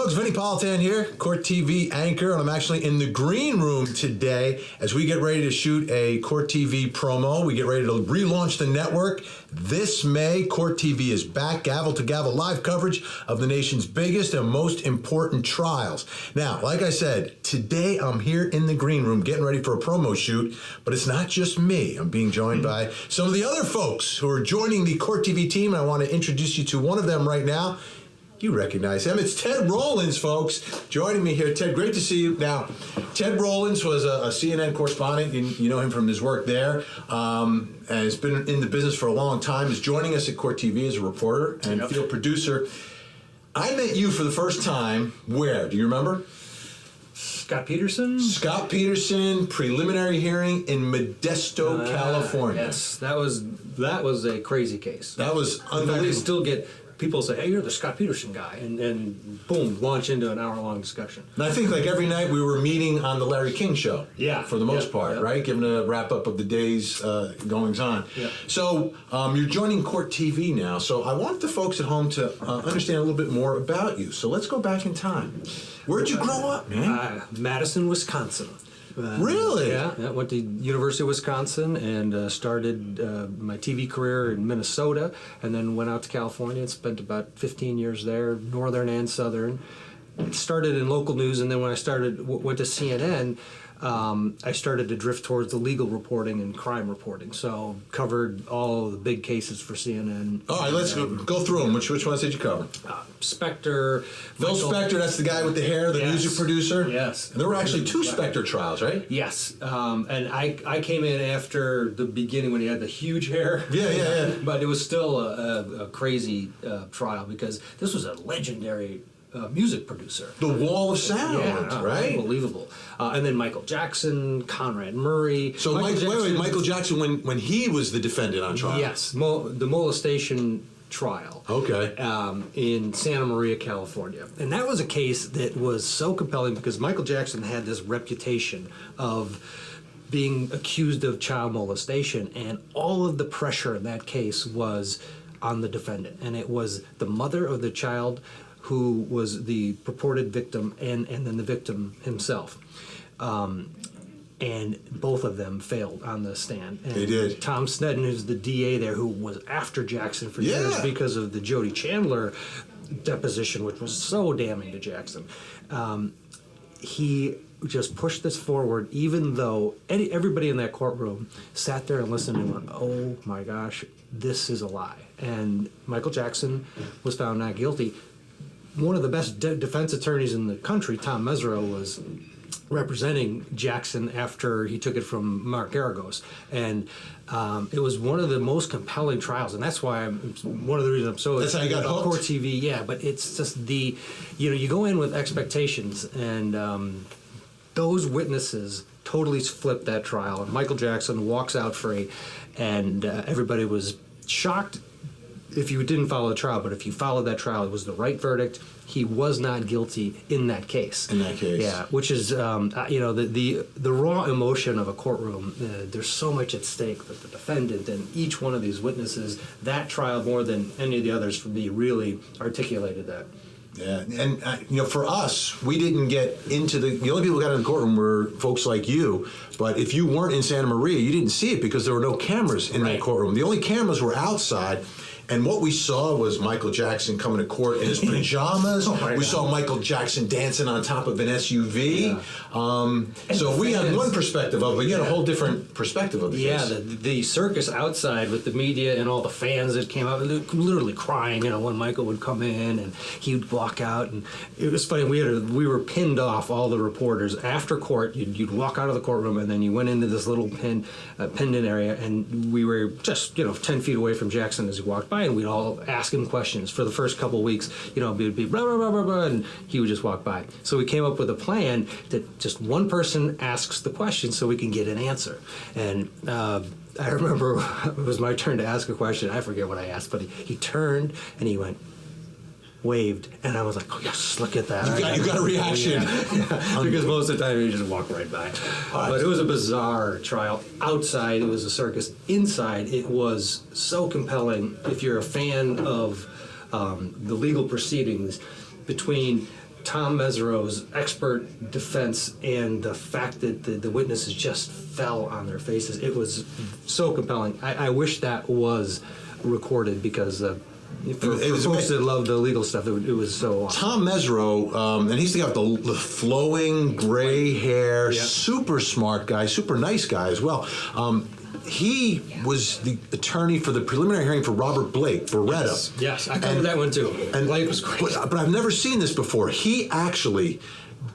folks, Vinny Politan here, Court TV anchor, and I'm actually in the green room today as we get ready to shoot a Court TV promo. We get ready to relaunch the network. This May, Court TV is back, gavel to gavel, live coverage of the nation's biggest and most important trials. Now, like I said, today I'm here in the green room getting ready for a promo shoot, but it's not just me. I'm being joined by some of the other folks who are joining the Court TV team, and I want to introduce you to one of them right now. You recognize him. It's Ted Rowlands, folks, joining me here. Ted, great to see you. Now, Ted Rowlands was a CNN correspondent. You know him from his work there, and has been in the business for a long time. Is joining us at Court TV as a reporter and field producer. I met you for the first time where? Do you remember? Scott Peterson, preliminary hearing in Modesto, California. Yes, that was a crazy case. That was unbelievable. In fact, I still get people say, "Hey, you're the Scott Peterson guy," and boom, launch into an hour-long discussion. And I think like every night we were meeting on the Larry King show. Yeah, for the most part, right? Giving a wrap-up of the day's goings on. Yeah. So you're joining Court TV now. So I want the folks at home to understand a little bit more about you. So let's go back in time. Where'd you grow up, man? Madison, Wisconsin. Really? Yeah, went to University of Wisconsin and started my TV career in Minnesota, and then went out to California and spent about 15 years there, northern and southern. Started in local news, and then when I went to CNN, I started to drift towards the legal reporting and crime reporting. So covered all of the big cases for CNN. All right, let's go through them. Which ones did you cover? Specter. Phil Specter, that's the guy with the hair, the music producer? Yes. And there were actually two Specter trials, right? Yes. And I came in after the beginning when he had the huge hair. Yeah. But it was still a crazy trial because this was a legendary music producer. The Wall of Sound, right? Unbelievable. And then Michael Jackson, Conrad Murray. So Michael Jackson when he was the defendant on trial. Yes, the molestation trial. Okay. In Santa Maria, California. And that was a case that was so compelling because Michael Jackson had this reputation of being accused of child molestation, and all of the pressure in that case was on the defendant. And it was the mother of the child who was the purported victim, and then the victim himself. And both of them failed on the stand. And they did. Tom Sneddon, who's the DA there, who was after Jackson for years because of the Jody Chandler deposition, which was so damning to Jackson. He just pushed this forward, even though everybody in that courtroom sat there and listened and went, "Oh my gosh, this is a lie." And Michael Jackson was found not guilty. One of the best defense attorneys in the country, Tom Mesereau, was representing Jackson after he took it from Mark Garagos, and it was one of the most compelling trials, and that's why one of the reasons I'm so excited how you got about hooked. Court TV. Yeah, but it's just you go in with expectations, and those witnesses totally flipped that trial, and Michael Jackson walks out free, and everybody was shocked if you didn't follow the trial, but if you followed that trial, it was the right verdict. He was not guilty in that case. Yeah, which is, the raw emotion of a courtroom. There's so much at stake that the defendant and each one of these witnesses, that trial more than any of the others for me really articulated that. Yeah, and for us, we didn't get into the only people who got in the courtroom were folks like you. But if you weren't in Santa Maria, you didn't see it because there were no cameras in that courtroom. The only cameras were outside. And what we saw was Michael Jackson coming to court in his pajamas. We saw Michael Jackson dancing on top of an SUV. So we had one perspective of it, but you had a whole different perspective of the case. Yeah, the circus outside with the media and all the fans that came out, literally crying, when Michael would come in and he would walk out. And it was funny, we were pinned off, all the reporters. After court, you'd walk out of the courtroom and then you went into this little pinned-in area, and we were just 10 feet away from Jackson as he walked by. And we'd all ask him questions for the first couple of weeks. It would be blah, blah, blah, blah, blah, and he would just walk by. So we came up with a plan that just one person asks the question so we can get an answer. And I remember it was my turn to ask a question. I forget what I asked, but he turned and he waved, and I was like, "Oh yes, look at that!" You got a reaction. Because most of the time you just walk right by. But it was a bizarre trial. Outside, it was a circus. Inside, it was so compelling. If you're a fan of the legal proceedings between Tom Mesereau's expert defense and the fact that the witnesses just fell on their faces, it was so compelling. I wish that was recorded because for folks that love the legal stuff, it was so awesome. Tom Mesereau, and he's got the flowing gray hair, super smart guy, super nice guy as well. He was the attorney for the preliminary hearing for Robert Blake, Beretta. Yes, I covered that one too. And Blake was great. But I've never seen this before. He actually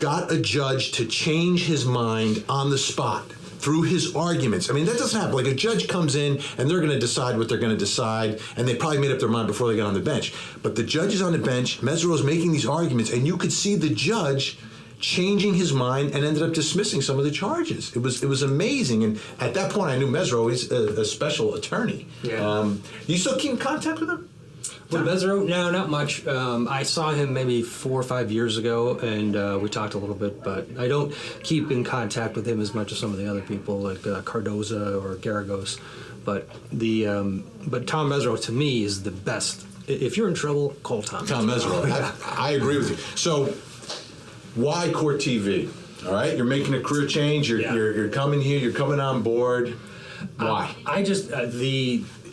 got a judge to change his mind on the spot through his arguments. I mean, that doesn't happen. Like, a judge comes in and they're going to decide what they're going to decide, and they probably made up their mind before they got on the bench. But the judge is on the bench, Mesereau's making these arguments, and you could see the judge changing his mind and ended up dismissing some of the charges. It was amazing, and at that point I knew Mesereau is a special attorney. Yeah. You still keep in contact with him? With Mesereau? No, not much. I saw him maybe 4 or 5 years ago, and we talked a little bit, but I don't keep in contact with him as much as some of the other people, like Cardoza or Garagos. But Tom Mesereau, to me, is the best. If you're in trouble, call Tom Mesereau. I agree with you. So, why Court TV? All right, you're making a career change. You're coming here. You're coming on board. Why? I just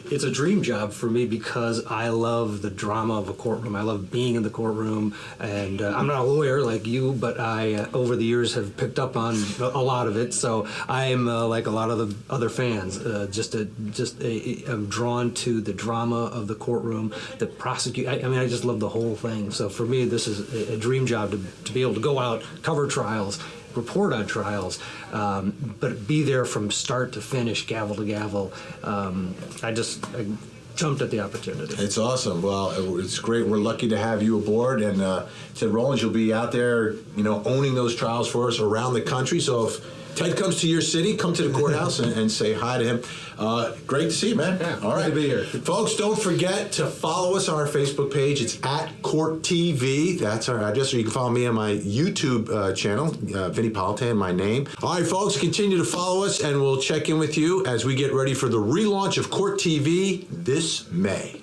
it's a dream job for me because I love the drama of a courtroom. I love being in the courtroom, and I'm not a lawyer like you, but I over the years have picked up on a lot of it. So I'm like a lot of the other fans. I'm drawn to the drama of the courtroom, the prosecute. I mean, I just love the whole thing. So for me, this is a dream job to be able to go out, cover trials, report on trials, but be there from start to finish, gavel to gavel. I jumped at the opportunity. It's awesome. Well, it's great. We're lucky to have you aboard, and Ted Rowlands, you'll be out there, owning those trials for us around the country. So if Ted comes to your city, come to the courthouse and say hi to him. Great to see you, man. Yeah, all right, good to be here. Folks, don't forget to follow us on our Facebook page. It's at Court TV. That's our address. Or you can follow me on my YouTube channel, Vinny Politan, my name. All right, folks, continue to follow us, and we'll check in with you as we get ready for the relaunch of Court TV this May.